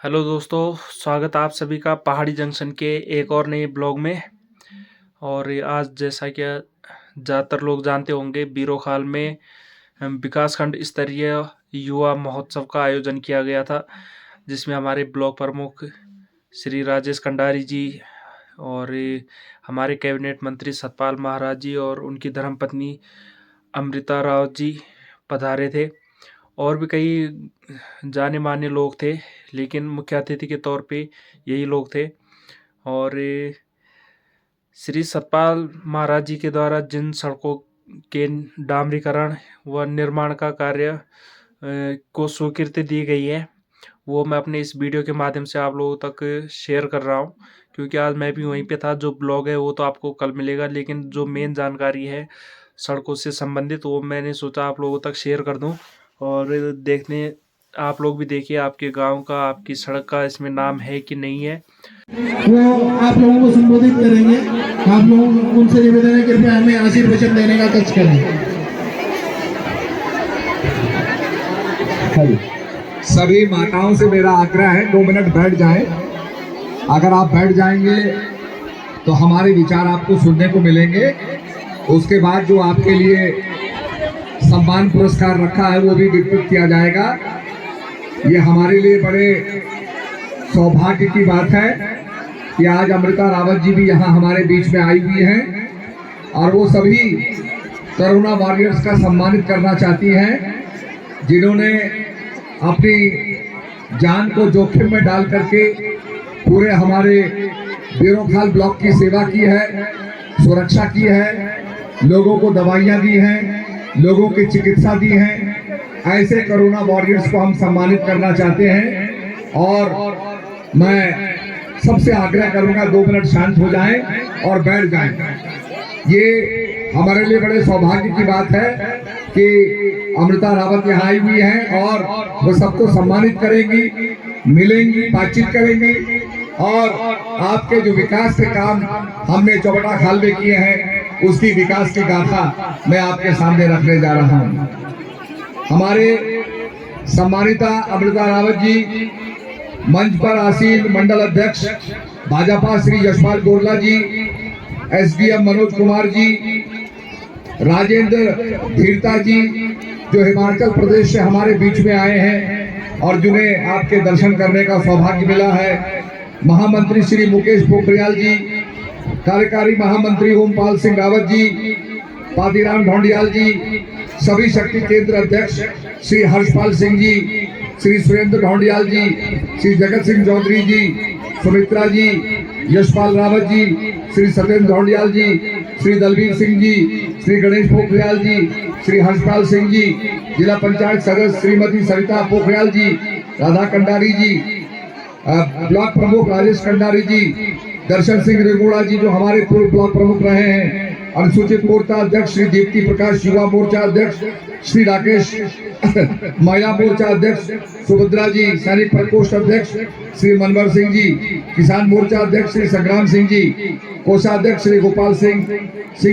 Hello दोस्तों, स्वागत है आप सभी का पहाड़ी जंक्शन के एक और नए ब्लॉग में। और आज जैसा कि ज़्यादातर लोग जानते होंगे, बीरोखाल में विकासखंड स्तरीय युवा महोत्सव का आयोजन किया गया था, जिसमें हमारे ब्लॉक प्रमुख श्री राजेश कंडारी जी और हमारे कैबिनेट मंत्री सतपाल महाराज जी और उनकी धर्मपत्नी अमृता राव जी पधारे थे। और भी कई जाने माने लोग थे, लेकिन मुख्य अतिथि के तौर पे यही लोग थे। और श्री सतपाल महाराज जी के द्वारा जिन सड़कों के डामरीकरण व निर्माण का कार्य को स्वीकृति दी गई है, वो मैं अपने इस वीडियो के माध्यम से आप लोगों तक शेयर कर रहा हूँ, क्योंकि आज मैं भी वहीं पे था। जो ब्लॉग है वो तो आपको कल मिलेगा, लेकिन जो मेन जानकारी है सड़कों से संबंधित, वो मैंने सोचा आप लोगों तक शेयर कर दूं। और देखने आप लोग भी देखिए, आपके गांव का, आपकी सड़क का इसमें नाम है कि नहीं है। वो आप लोगों को संबोधित करेंगे। आप लोगों को उनसे निवेदन है, कृपया हमें आशीर्वचन देने का कष्ट करें। सभी माताओं से मेरा आग्रह है, 2 मिनट बैठ जाएं। अगर आप बैठ जाएंगे तो हमारे विचार आपको सुनने को मिलेंगे। उसके बाद जो आपके लिए सम्मान पुरस्कार रखा है वो भी वितरित किया जाएगा। ये हमारे लिए बड़े सौभाग्य की बात है कि आज अमृता रावत जी भी यहाँ हमारे बीच में आई हुई हैं और वो सभी कोरोना वॉरियर्स का सम्मानित करना चाहती हैं, जिन्होंने अपनी जान को जोखिम में डाल करके पूरे हमारे बीरोखाल ब्लॉक की सेवा की है, सुरक्षा की है, लोगों को दवाइयाँ दी हैं, लोगों की चिकित्सा दी है। ऐसे कोरोना वॉरियर्स को हम सम्मानित करना चाहते हैं। और मैं सबसे आग्रह करूंगा 2 मिनट शांत हो जाएं और बैठ जाएं। ये हमारे लिए बड़े सौभाग्य की बात है कि अमृता रावत यहाँ आई हुई हैं और वो सबको सम्मानित करेंगी, मिलेंगी, बातचीत करेंगी। और आपके जो विकास के काम हमने चौबटा खाल में किए हैं, उसकी विकास की गाथा मैं आपके सामने रखने जा रहा हूँ। हमारे सम्मानिता अमृता रावत जी, मंच पर आसीन मंडल अध्यक्ष भाजपा श्री यशपाल गोरला जी, एसडीएम मनोज कुमार जी, राजेंद्र धीरता जी, जो हिमाचल प्रदेश से हमारे बीच में आए हैं और जिन्हें आपके दर्शन करने का सौभाग्य मिला है, महामंत्री श्री मुकेश पोखरियाल जी, कार्यकारी महामंत्री ओमपाल सिंह रावत जी, पादीराम ढोंडियाल जी, सभी शक्ति केंद्र अध्यक्ष श्री हर्षपाल सिंह जी, श्री सुरेंद्र ढोंडियाल जी, श्री जगत सिंह चौधरी जी, सुमित्रा जी, यशपाल रावत जी, श्री सत्येंद्र ढोंडियाल जी, श्री दलवीर सिंह जी, श्री गणेश पोखरियाल जी, श्री हर्षपाल सिंह जी, जिला पंचायत सदस्य श्रीमती सरिता पोखरियाल जी, राधा कंडारी जी, ब्लॉक प्रमुख राजेश कंडारी जी, दर्शन सिंह रेगोड़ा जी जो हमारे पूर्व ब्लॉक प्रमुख रहे हैं, अनुसूचित मोर्चा अध्यक्ष श्री दीप्ति प्रकाश, युवा मोर्चा अध्यक्ष श्री राकेश, महिला मोर्चा अध्यक्ष सुभद्रा जी, सैनिक प्रकोष्ठ अध्यक्ष श्री मनवर सिंह जी, किसान मोर्चा अध्यक्ष श्री संग्राम सिंह जी, कोषाध्यक्ष श्री गोपाल सिंह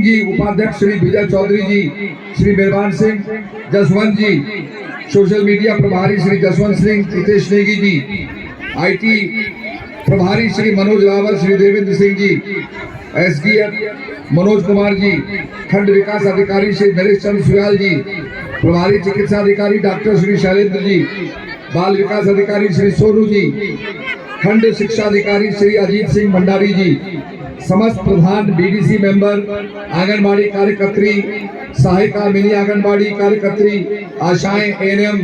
जी, उपाध्यक्ष श्री विजय चौधरी जी, श्री मेहरबान सिंह जसवंत जी, सोशल मीडिया प्रभारी श्री जसवंत सिंह हितेश नेगी जी, IT प्रभारी श्री मनोज रावत, श्री देवेंद्र सिंह जी, SDF मनोज कुमार जी, खंड विकास अधिकारी श्री नरेश चंद्र सुयाल जी, प्रभारी चिकित्सा अधिकारी डॉक्टर श्री शैलेंद्र जी, बाल विकास अधिकारी श्री सोनू जी, खंड शिक्षा अधिकारी श्री अजीत सिंह भंडारी जी, समस्त प्रधान BDC मेंबर, आंगनबाड़ी कार्यकर्त्री, सहायिका मिनी आंगनबाड़ी कार्यकर्त्री, आशाएं, ANM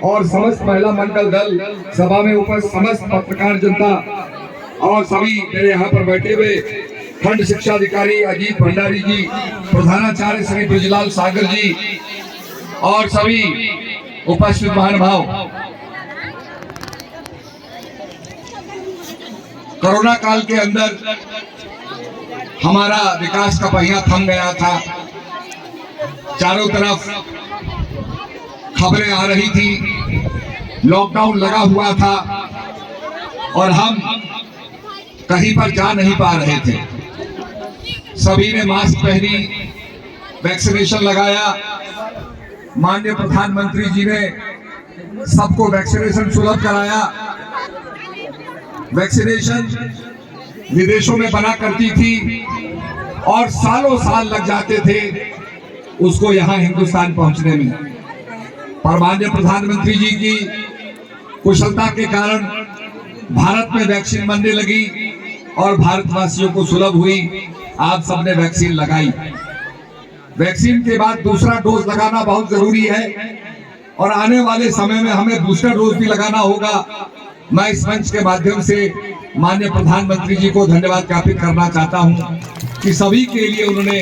और समस्त महिला मंडल दल, सभा में उपस्थित समस्त पत्रकार जनता और सभी मेरे यहाँ पर बैठे हुए खंड शिक्षा अधिकारी अजीत भंडारी जी, प्रधानाचार्य श्री ब्रजलाल सागर जी और सभी उपस्थित महानुभाव। कोरोना काल के अंदर हमारा विकास का पहिया थम गया था। चारों तरफ खबरें आ रही थी, लॉकडाउन लगा हुआ था और हम कहीं पर जा नहीं पा रहे थे। सभी ने मास्क पहनी, वैक्सीनेशन लगाया। माननीय प्रधानमंत्री जी ने सबको वैक्सीनेशन सुलभ कराया। वैक्सीनेशन विदेशों में बना करती थी और सालों साल लग जाते थे उसको यहाँ हिंदुस्तान पहुंचने में। पर माननीय प्रधानमंत्री जी की कुशलता के कारण भारत में वैक्सीन बनने लगी और भारतवासियों को सुलभ हुई। आप सबने वैक्सीन लगाई। वैक्सीन के बाद दूसरा डोज लगाना बहुत जरूरी है और आने वाले समय में हमें बूस्टर डोज भी लगाना होगा। मैं इस मंच के माध्यम से माननीय प्रधानमंत्री जी को धन्यवाद ज्ञापित करना चाहता हूं कि सभी के लिए उन्होंने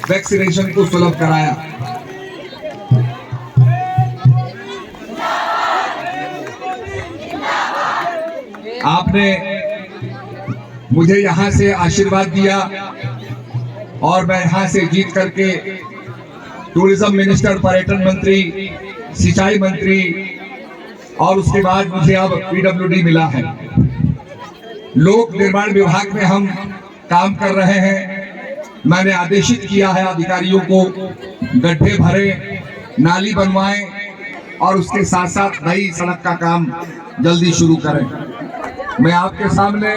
वैक्सीनेशन को सुलभ कराया। आपने मुझे यहां से आशीर्वाद दिया और मैं यहां से जीत करके टूरिज्म मिनिस्टर, पर्यटन मंत्री, सिंचाई मंत्री और उसके बाद मुझे अब पीडब्ल्यूडी मिला है। लोक निर्माण विभाग में हम काम कर रहे हैं। मैंने आदेशित किया है अधिकारियों को गड्ढे भरे, नाली बनवाएं और उसके साथ साथ नई सड़क का काम जल्दी शुरू करें। मैं आपके सामने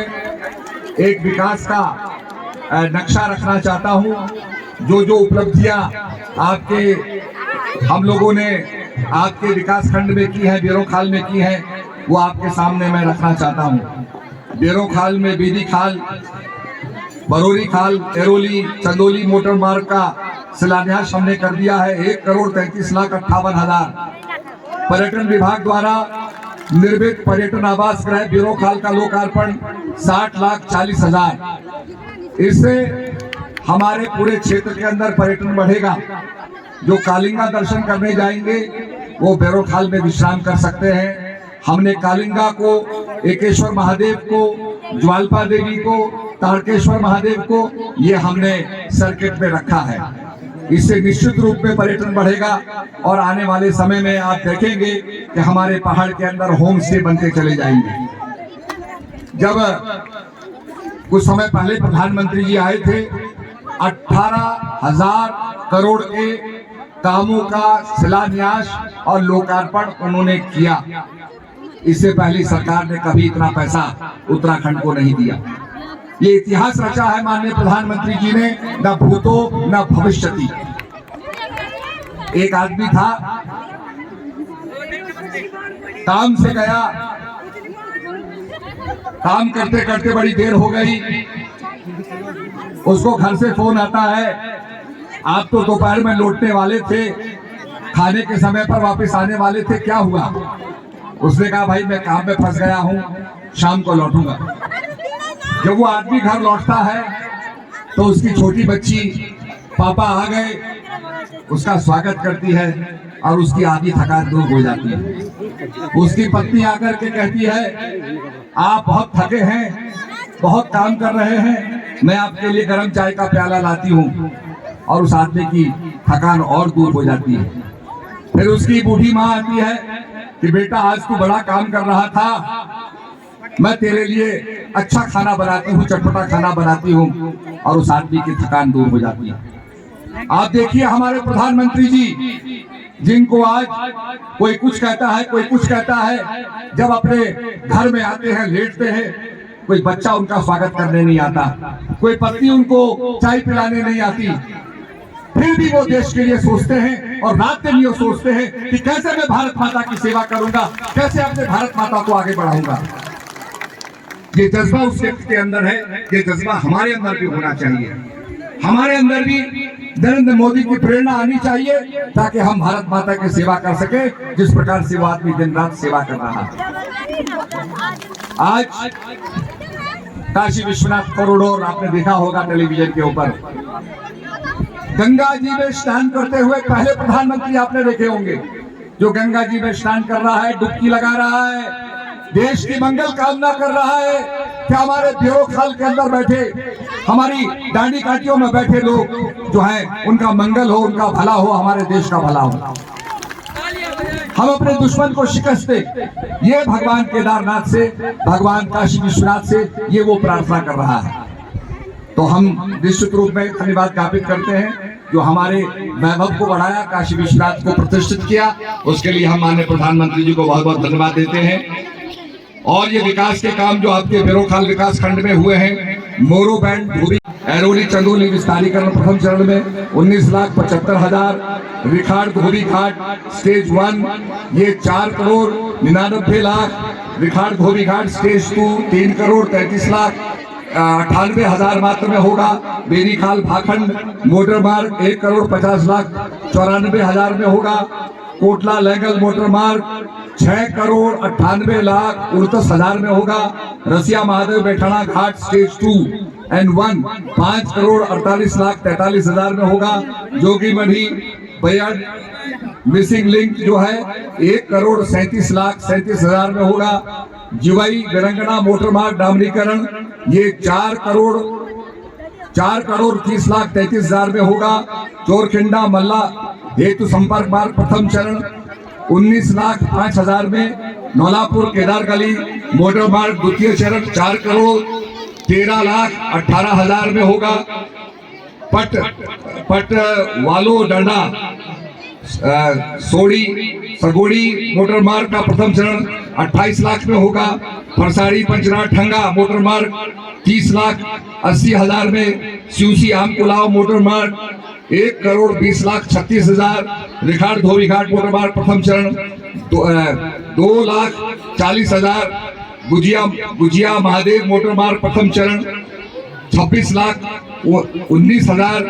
एक विकास का नक्शा रखना चाहता हूं। जो उपलब्धियां हम लोगों ने आपके विकास खंड में की है, बेरोखाल में की है, वो आपके सामने मैं रखना चाहता हूं। बेरोखाल में बीदी खाल, बरोरी खाल, एरोली, चंदोली मोटर मार्ग का शिलान्यास हमने कर दिया है। 1,33,58,000। पर्यटन विभाग द्वारा निर्मित पर्यटन आवास गृह बेरोखाल का लोकार्पण 60,40,000। इससे हमारे पूरे क्षेत्र के अंदर पर्यटन बढ़ेगा। जो कालिंगा दर्शन करने जाएंगे वो बेरोखाल में विश्राम कर सकते हैं। हमने कालिंगा को, एकेश्वर महादेव को, ज्वालपा देवी को, तारकेश्वर महादेव को ये हमने सर्किट में रखा है। इससे निश्चित रूप में पर्यटन बढ़ेगा और आने वाले समय में आप देखेंगे कि हमारे पहाड़ के अंदर होम स्टे बनते चले जाएंगे। जब कुछ समय पहले प्रधानमंत्री जी आए थे, 18,000 करोड़ के कामों का शिलान्यास और लोकार्पण उन्होंने किया। इससे पहले सरकार ने कभी इतना पैसा उत्तराखंड को नहीं दिया। ये इतिहास रचा है माननीय प्रधानमंत्री जी ने, न भूतो न भविष्यति। एक आदमी था, काम से गया, काम करते करते बड़ी देर हो गई, उसको घर से फोन आता है, आप तो दोपहर में लौटने वाले थे, खाने के समय पर वापस आने वाले थे, क्या हुआ? उसने कहा भाई मैं काम में फंस गया हूं, शाम को लौटूंगा। जब वो आदमी घर लौटता है तो उसकी छोटी बच्ची पापा आ गए उसका स्वागत करती है और उसकी आधी थकान दूर हो जाती है। उसकी पत्नी आकर के कहती है आप बहुत थके हैं, बहुत काम कर रहे हैं, मैं आपके लिए गर्म चाय का प्याला लाती हूँ, और उस आदमी की थकान और दूर हो जाती है। फिर उसकी बूढ़ी माँ आती है कि बेटा आज तू बड़ा काम कर रहा था, मैं तेरे लिए अच्छा खाना बनाती हूँ, चटपटा खाना बनाती हूँ, और उस आदमी की थकान दूर हो जाती है। आप देखिए हमारे प्रधानमंत्री जी, जिनको आज कोई कुछ कहता है, कोई कुछ कहता है, जब अपने घर में आते हैं, लेटते हैं, कोई बच्चा उनका स्वागत करने नहीं आता, कोई पत्नी उनको चाय पिलाने नहीं आती, फिर भी वो देश के लिए सोचते हैं और रात दिन ये सोचते हैं कि कैसे मैं भारत माता की सेवा करूंगा, कैसे अपने भारत माता को आगे बढ़ाऊंगा। ये जज्बा उस व्यक्ति के अंदर है, ये जज्बा हमारे अंदर भी होना चाहिए। हमारे अंदर भी नरेंद्र मोदी की प्रेरणा आनी चाहिए ताकि हम भारत माता की सेवा कर सके, जिस प्रकार से वो आदमी दिन रात सेवा कर रहा है। आज काशी विश्वनाथ कॉरिडोर आपने देखा होगा टेलीविजन के ऊपर, गंगा जी में स्नान करते हुए पहले प्रधानमंत्री आपने देखे होंगे, जो गंगा जी में स्नान कर रहा है, डुबकी लगा रहा है, देश की मंगल कामना कर रहा है कि हमारे बेरोखाल के अंदर बैठे, हमारी डांडी काटियों में बैठे लोग जो हैं उनका मंगल हो, उनका भला हो, हमारे देश का भला हो, हम अपने दुश्मन को शिकस्त दे। ये भगवान केदारनाथ से, भगवान काशी विश्वनाथ से ये वो प्रार्थना कर रहा है। तो हम निश्चित रूप में धन्यवाद ज्ञापित करते हैं जो हमारे वैभव को बढ़ाया, काशी विश्वनाथ को प्रतिष्ठित किया, उसके लिए हम माननीय प्रधानमंत्री जी को बहुत बहुत धन्यवाद देते हैं। और ये विकास के काम जो आपके बिरोखाल विकास खंड में हुए हैं, मोरो बैंड धोबी ऐरोली चंदोली विस्तारीकरण प्रथम चरण में 19,75,000, रिखाड़ धोबी घाट स्टेज 1 ये 4,99,00,000, रिखाड़ धोबी घाट स्टेज 2 3,33,98,000 मात्र में होगा। बेनीखाल भाखंड मोटर मार्ग 1,50,94,000 में होगा। कोटला लैंगल मोटर मार्ग 6,98,29,000 में होगा। रसिया महादेव बैठाना घाट स्टेज 2 एंड 1 5,48,43,000 में होगा। जोगी मढ़ी बैयड मिसिंग लिंक जो है 1,37,37,000 में होगा। जिवाई विरंगना मोटर मार्ग डामरीकरण ये 4,30,33,000 में होगा। चोरखिंडा मल्ला हेतु संपर्क मार्ग प्रथम चरण 19,05,000 में। नौलापुर केदार गली मोटर मार्ग द्वितीय चरण 4,13,18,000 में होगा। पट वालो डंडा सोड़ी सगोड़ी मोटर मार्ग का प्रथम चरण 28 लाख में होगा। फरसाड़ी पंचनाथ ठंगा मोटर मार्ग 30,80,000 में। सिवसी आम कुलाव मोटर मार्ग 1,20,36,000। रिखाड़ धोबी घाट मोटर मार्ग प्रथम चरण 2,40,000। गुजिया महादेव मोटर मार्ग प्रथम चरण 26,19,000।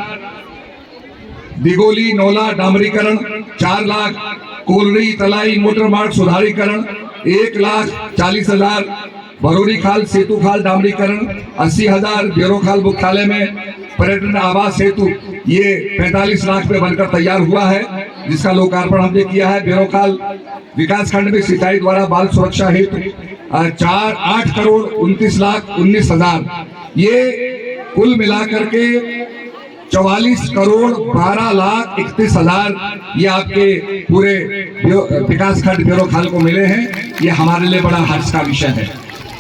दिगोली नौला डामरीकरण 4 लाख। कोलरी तलाई मोटर मार्ग सुधारीकरण 1,40,000। भरोरी खाल सेतु खाल डामरीकरण 80,000। बेरोखाल मुख्यालय में पर्यटन आवास हेतु ये 45 लाख में बनकर तैयार हुआ है, जिसका लोकार्पण हमने किया है। बेरोखाल विकास खंड में सिंचाई द्वारा बाल सुरक्षा हेतु 8,29,19,000। ये कुल मिलाकर के 44,12,31,000 ये आपके पूरे विकास खंड बेरोखाल को मिले हैं। ये हमारे लिए बड़ा हर्ष का विषय है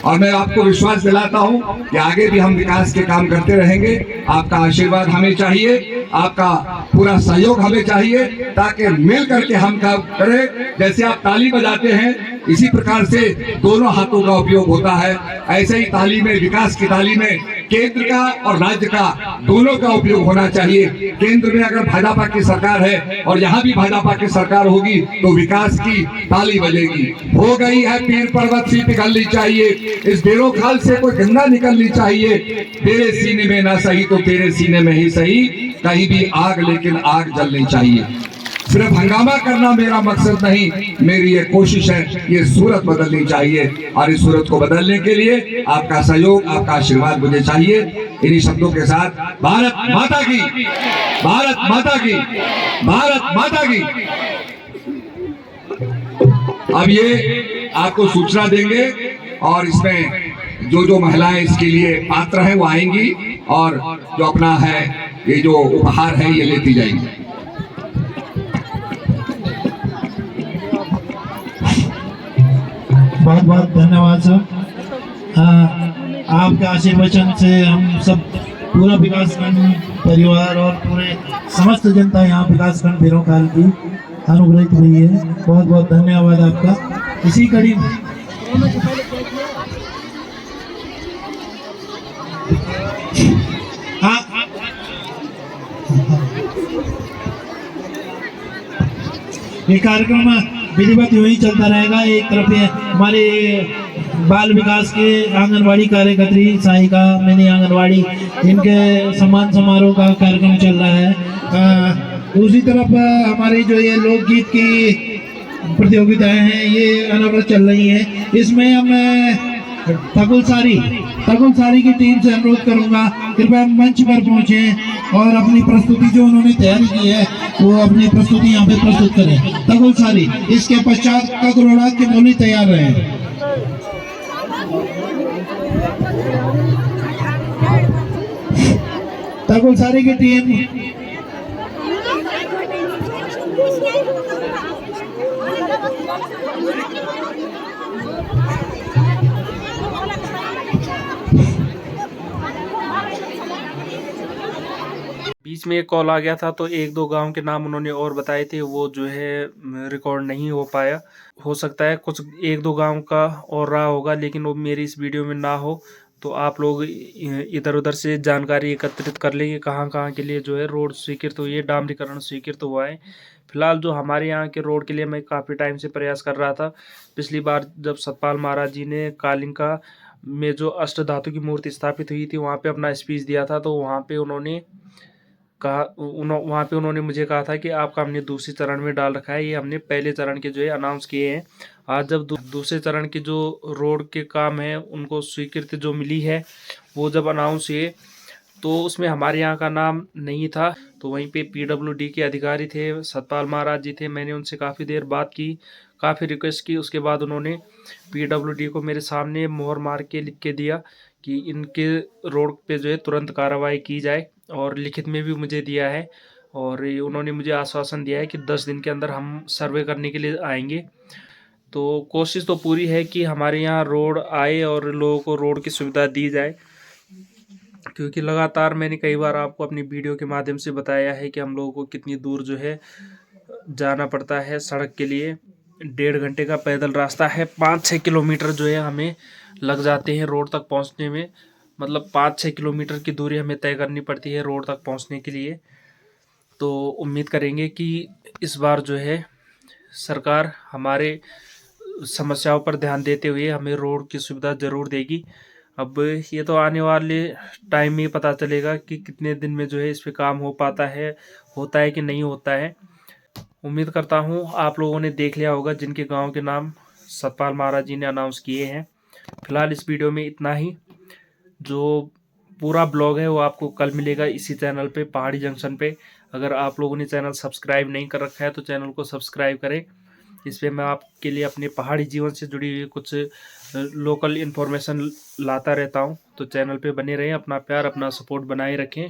और मैं आपको विश्वास दिलाता हूं कि आगे भी हम विकास के काम करते रहेंगे। आपका आशीर्वाद हमें चाहिए, आपका पूरा सहयोग हमें चाहिए, ताकि मिल करके हम काम करें। जैसे आप ताली बजाते हैं, इसी प्रकार से दोनों हाथों का उपयोग होता है। ऐसे ही ताली में, विकास की ताली में केंद्र का और राज्य का दोनों का उपयोग होना चाहिए। केंद्र में अगर भाजपा की सरकार है और यहाँ भी भाजपा की सरकार होगी तो विकास की ताली बजेगी। हो गई है पीर पर्वत सी पिघलनी चाहिए, इस बेरोखाल से कोई गंगा निकलनी चाहिए। तेरे सीने में ना सही तो तेरे सीने में ही सही, कहीं भी आग लेकिन आग जलनी चाहिए। सिर्फ हंगामा करना मेरा मकसद नहीं, मेरी ये कोशिश है ये सूरत बदलनी चाहिए और इस सूरत को बदलने के लिए आपका सहयोग, आपका आशीर्वाद मुझे चाहिए। इन्हीं शब्दों के साथ भारत माता की, भारत माता की, भारत माता की। अब ये आपको सूचना देंगे और इसमें जो महिलाएं इसके लिए पात्र हैं वो आएंगी और जो अपना है ये जो उपहार है ये लेती जाएंगी। बहुत बहुत धन्यवाद सर। आपके आशीर्वचन से हम सब पूरा विकासखंड परिवार और पूरे समस्त जनता यहाँ विकासखंड बेरोखाल की अनुग्रहित हुई है। बहुत बहुत धन्यवाद आपका। इसी कड़ी में ये कार्यक्रम विधिवत यूं ही चलता रहेगा। एक तरफ ये हमारे बाल विकास के आंगनवाड़ी कार्यकर्त्री सहायिका मिनी आंगनवाड़ी, इनके सम्मान समारोह का कार्यक्रम चल रहा है। दूसरी तरफ हमारी जो ये लोकगीत की प्रतियोगिताएं हैं ये अनवरत चल रही हैं। इसमें हम तकुल सारी की टीम से अनुरोध करूंगा कृपया मंच पर पहुंचे और अपनी प्रस्तुति जो उन्होंने तैयारी की है वो अपनी प्रस्तुति यहाँ पे प्रस्तुत करें। तकुल सारी, इसके पश्चात ककरोड़ा की बोली तैयार रहे। तकुल सारी की टीम बीच में एक कॉल आ गया था तो एक दो गांव के नाम उन्होंने और बताए थे, वो जो है रिकॉर्ड नहीं हो पाया। हो सकता है कुछ 1-2 गांव का और रहा होगा, लेकिन वो मेरी इस वीडियो में ना हो, तो आप लोग इधर उधर से जानकारी एकत्रित कर लेंगे कहाँ कहाँ के लिए जो है रोड स्वीकृत हुई है, डामरीकरण स्वीकृत हुआ है। फिलहाल जो हमारे यहाँ के रोड के लिए मैं काफ़ी टाइम से प्रयास कर रहा था। पिछली बार जब सतपाल महाराज जी ने कालिंका में जो अष्ट धातु की मूर्ति स्थापित हुई थी, वहाँ पे अपना स्पीच दिया था, तो वहाँ पे उन्होंने मुझे कहा था कि आपका हमने दूसरे चरण में डाल रखा है, ये हमने पहले चरण के जो है अनाउंस किए हैं। आज जब दूसरे चरण के जो रोड के काम है उनको स्वीकृति जो मिली है, वो जब अनाउंस हुए तो उसमें हमारे यहाँ का नाम नहीं था। तो वहीं पे पीडब्ल्यूडी के अधिकारी थे, सतपाल महाराज जी थे, मैंने उनसे काफ़ी देर बात की, काफ़ी रिक्वेस्ट की। उसके बाद उन्होंने पीडब्ल्यूडी को मेरे सामने मोहर मार के लिख के दिया कि इनके रोड पे जो है तुरंत कार्रवाई की जाए, और लिखित में भी मुझे दिया है। और उन्होंने मुझे आश्वासन दिया है कि 10 दिन के अंदर हम सर्वे करने के लिए आएंगे। तो कोशिश तो पूरी है कि हमारे यहाँ रोड आए और लोगों को रोड की सुविधा दी जाए, क्योंकि लगातार मैंने कई बार आपको अपनी वीडियो के माध्यम से बताया है कि हम लोगों को कितनी दूर जो है जाना पड़ता है सड़क के लिए। 1.5 घंटे का पैदल रास्ता है, 5-6 किलोमीटर जो है हमें लग जाते हैं रोड तक पहुंचने में। मतलब 5-6 किलोमीटर की दूरी हमें तय करनी पड़ती है रोड तक पहुंचने के लिए। तो उम्मीद करेंगे कि इस बार जो है सरकार हमारे समस्याओं पर ध्यान देते हुए हमें रोड की सुविधा ज़रूर देगी। अब ये तो आने वाले टाइम में पता चलेगा कि कितने दिन में जो है इस पे काम हो पाता है, होता है कि नहीं होता है। उम्मीद करता हूँ आप लोगों ने देख लिया होगा जिनके गांव के नाम सतपाल महाराज जी ने अनाउंस किए हैं। फिलहाल इस वीडियो में इतना ही। जो पूरा ब्लॉग है वो आपको कल मिलेगा इसी चैनल पे, पहाड़ी जंक्शन पे। अगर आप लोगों ने चैनल सब्सक्राइब नहीं कर रखा है तो चैनल को सब्सक्राइब करें। इस पे मैं आपके लिए अपने पहाड़ी जीवन से जुड़ी हुई कुछ लोकल इन्फॉर्मेशन लाता रहता हूँ। तो चैनल पे बने रहें, अपना प्यार अपना सपोर्ट बनाए रखें।